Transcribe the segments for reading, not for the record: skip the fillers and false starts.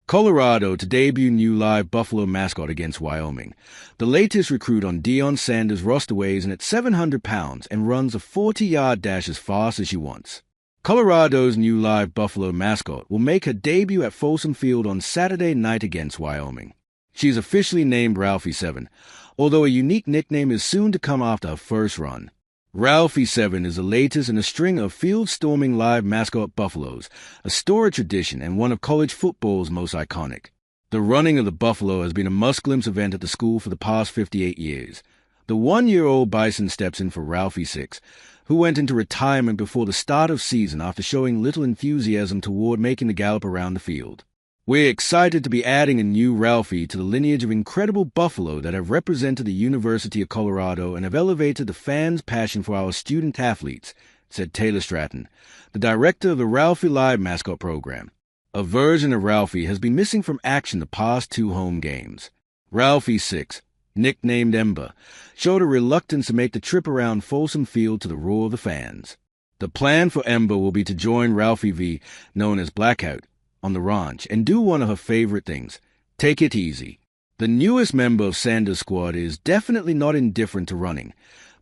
Colorado to debut new live Buffalo mascot against Wyoming. The latest recruit on Deion Sanders' roster weighs in at 700 pounds and runs a 40-yard dash as fast as she wants. Colorado's new live Buffalo mascot will make her debut at Folsom Field on Saturday night against Wyoming. She's officially named Ralphie 7, although a unique nickname is soon to come after her first run. Ralphie 7 is the latest in a string of field-storming live mascot buffaloes, a storied tradition and one of college football's most iconic. The running of the buffalo has been a must-glimpse event at the school for the past 58 years. The one-year-old bison steps in for Ralphie 6, who went into retirement before the start of season after showing little enthusiasm toward making the gallop around the field. We're excited to be adding a new Ralphie to the lineage of incredible buffalo that have represented the University of Colorado and have elevated the fans' passion for our student athletes, said Taylor Stratton, the director of the Ralphie Live mascot program. A version of Ralphie has been missing from action the past 2 home games. Ralphie 6, nicknamed Ember, showed a reluctance to make the trip around Folsom Field to the roar of the fans. The plan for Ember will be to join Ralphie V, known as Blackout, on the ranch and do one of her favorite things, take it easy. The newest member of Sanders' squad is definitely not indifferent to running,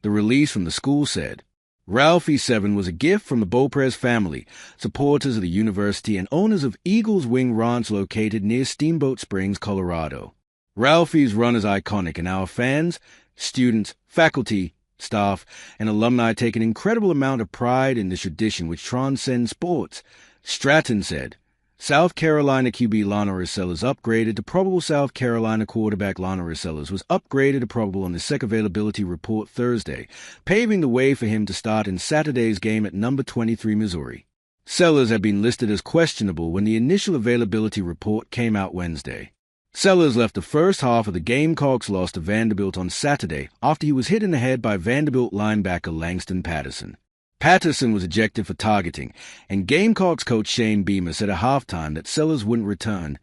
the release from the school said. Ralphie 7 was a gift from the Beaupres family, supporters of the university and owners of Eagles Wing Ranch located near Steamboat Springs, Colorado. Ralphie's run is iconic and our fans, students, faculty, staff, and alumni take an incredible amount of pride in this tradition which transcends sports, Stratton said. South Carolina QB Lana Rissellas upgraded to probable. South Carolina quarterback Lana Rissellas was upgraded to probable on the SEC availability report Thursday, paving the way for him to start in Saturday's game at number 23 Missouri. Sellers had been listed as questionable when the initial availability report came out Wednesday. Sellers left the first half of the Gamecocks' loss to Vanderbilt on Saturday after he was hit in the head by Vanderbilt linebacker Langston Patterson. Patterson was ejected for targeting, and Gamecocks coach Shane Beamer said at halftime that Sellers wouldn't return.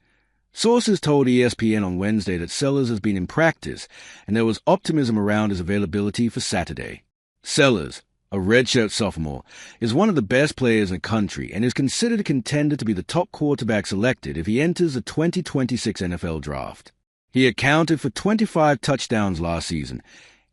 Sources told ESPN on Wednesday that Sellers has been in practice, and there was optimism around his availability for Saturday. Sellers, a redshirt sophomore, is one of the best players in the country and is considered a contender to be the top quarterback selected if he enters the 2026 NFL Draft. He accounted for 25 touchdowns last season,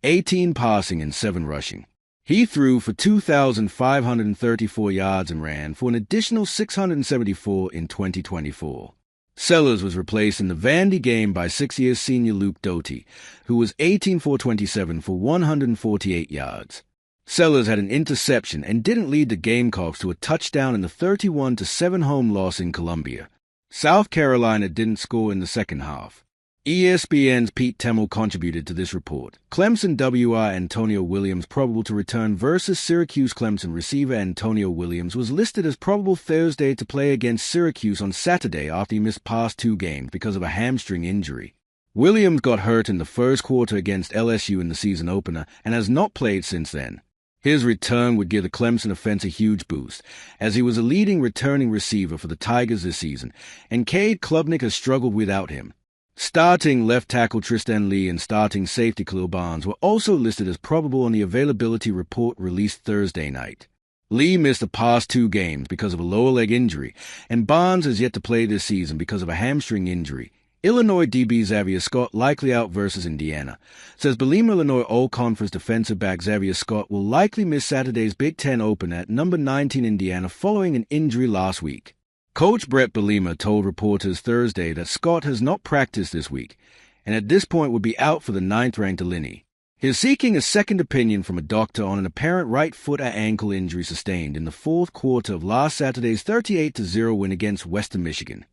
18 passing and 7 rushing. He threw for 2,534 yards and ran for an additional 674 in 2024. Sellers was replaced in the Vandy game by 6-year senior Luke Doty, who was 18 for 27 for 148 yards. Sellers had an interception and didn't lead the Gamecocks to a touchdown in the 31-7 home loss in Columbia. South Carolina didn't score in the second half. ESPN's Pete Temmel contributed to this report. Clemson WR Antonio Williams probable to return versus Syracuse. Clemson receiver Antonio Williams was listed as probable Thursday to play against Syracuse on Saturday after he missed past 2 games because of a hamstring injury. Williams got hurt in the first quarter against LSU in the season opener and has not played since then. His return would give the Clemson offense a huge boost, as he was a leading returning receiver for the Tigers this season, and Cade Klubnik has struggled without him. Starting left tackle Tristan Lee and starting safety Khalil Barnes were also listed as probable on the availability report released Thursday night. Lee missed the past 2 games because of a lower leg injury, and Barnes has yet to play this season because of a hamstring injury. Illinois DB Xavier Scott likely out versus Indiana. Says Belima Illinois All-Conference defensive back Xavier Scott will likely miss Saturday's Big Ten Open at number 19 Indiana following an injury last week. Coach Brett Belima told reporters Thursday that Scott has not practiced this week, and at this point would be out for the 9th-ranked Illini. He is seeking a second opinion from a doctor on an apparent right foot or ankle injury sustained in the fourth quarter of last Saturday's 38-0 win against Western Michigan.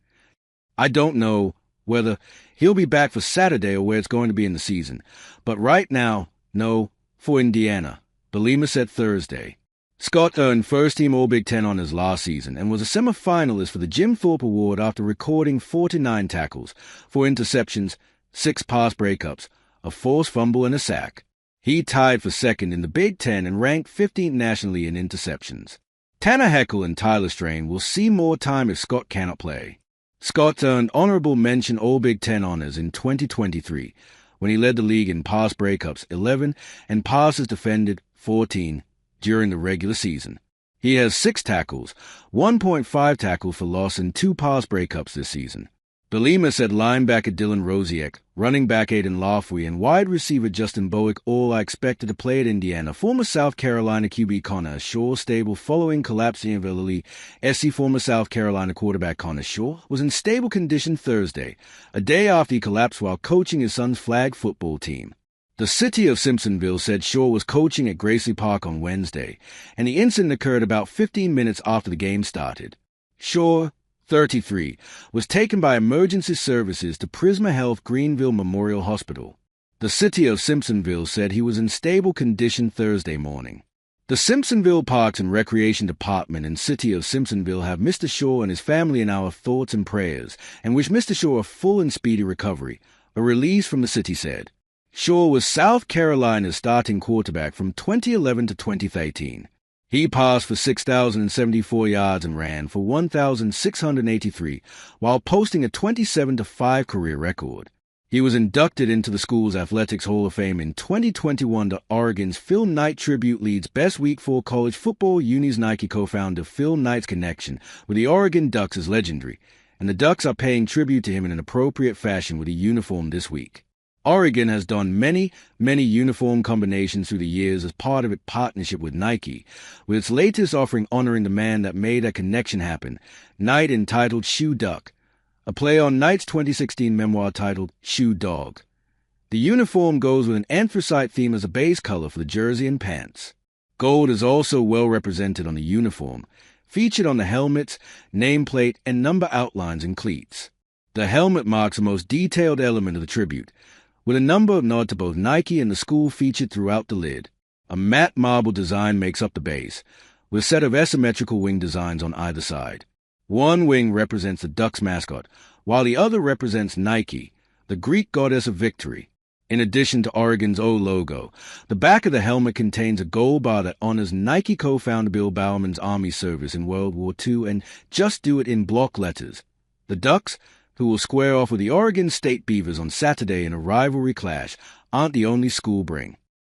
I don't know whether he'll be back for Saturday or where it's going to be in the season, but right now, no, for Indiana, Belima said Thursday. Scott earned first-team All-Big Ten honors last season and was a semifinalist for the Jim Thorpe Award after recording 49 tackles, 4 interceptions, 6 pass breakups, a forced fumble and a sack. He tied for second in the Big Ten and ranked 15th nationally in interceptions. Tanner Heckle and Tyler Strain will see more time if Scott cannot play. Scott earned honorable mention All-Big Ten honors in 2023 when he led the league in pass breakups 11 and passes defended 14 during the regular season. He has 6 tackles, 1.5 tackles for loss, and 2 pass breakups this season. Belima said linebacker Dylan Rosiek, running back Aiden Lafley, and wide receiver Justin Bowick all are expected to play at Indiana. Former South Carolina QB Connor Shaw stable following collapsing of elderly SC former South Carolina quarterback Connor Shaw was in stable condition Thursday, a day after he collapsed while coaching his son's flag football team. The city of Simpsonville said Shaw was coaching at Gracie Park on Wednesday, and the incident occurred about 15 minutes after the game started. Shaw, 33, was taken by emergency services to Prisma Health Greenville Memorial Hospital. The city of Simpsonville said he was in stable condition Thursday morning. The Simpsonville Parks and Recreation Department and City of Simpsonville have Mr. Shaw and his family in our thoughts and prayers, and wish Mr. Shaw a full and speedy recovery, a release from the city said. Shaw was South Carolina's starting quarterback from 2011 to 2013. He passed for 6,074 yards and ran for 1,683 while posting a 27-5 career record. He was inducted into the school's Athletics Hall of Fame in 2021. The Oregon's Phil Knight tribute leads Best Week for College Football. Uni's Nike co-founder Phil Knight's connection with the Oregon Ducks is legendary, and the Ducks are paying tribute to him in an appropriate fashion with a uniform this week. Oregon has done many uniform combinations through the years as part of its partnership with Nike, with its latest offering honoring the man that made that connection happen, Knight, entitled Shoe Duck, a play on Knight's 2016 memoir titled Shoe Dog. The uniform goes with an anthracite theme as a base color for the jersey and pants. Gold is also well represented on the uniform, featured on the helmets, nameplate, and number outlines and cleats. The helmet marks the most detailed element of the tribute, with a number of nods to both Nike and the school featured throughout the lid. A matte marble design makes up the base, with a set of asymmetrical wing designs on either side. One wing represents the Ducks mascot, while the other represents Nike, the Greek goddess of victory. In addition to Oregon's O logo, the back of the helmet contains a gold bar that honors Nike co-founder Bill Bowerman's Army service in World War II and Just Do It in block letters. The Ducks, who will square off with the Oregon State Beavers on Saturday in a rivalry clash, aren't the only school bring.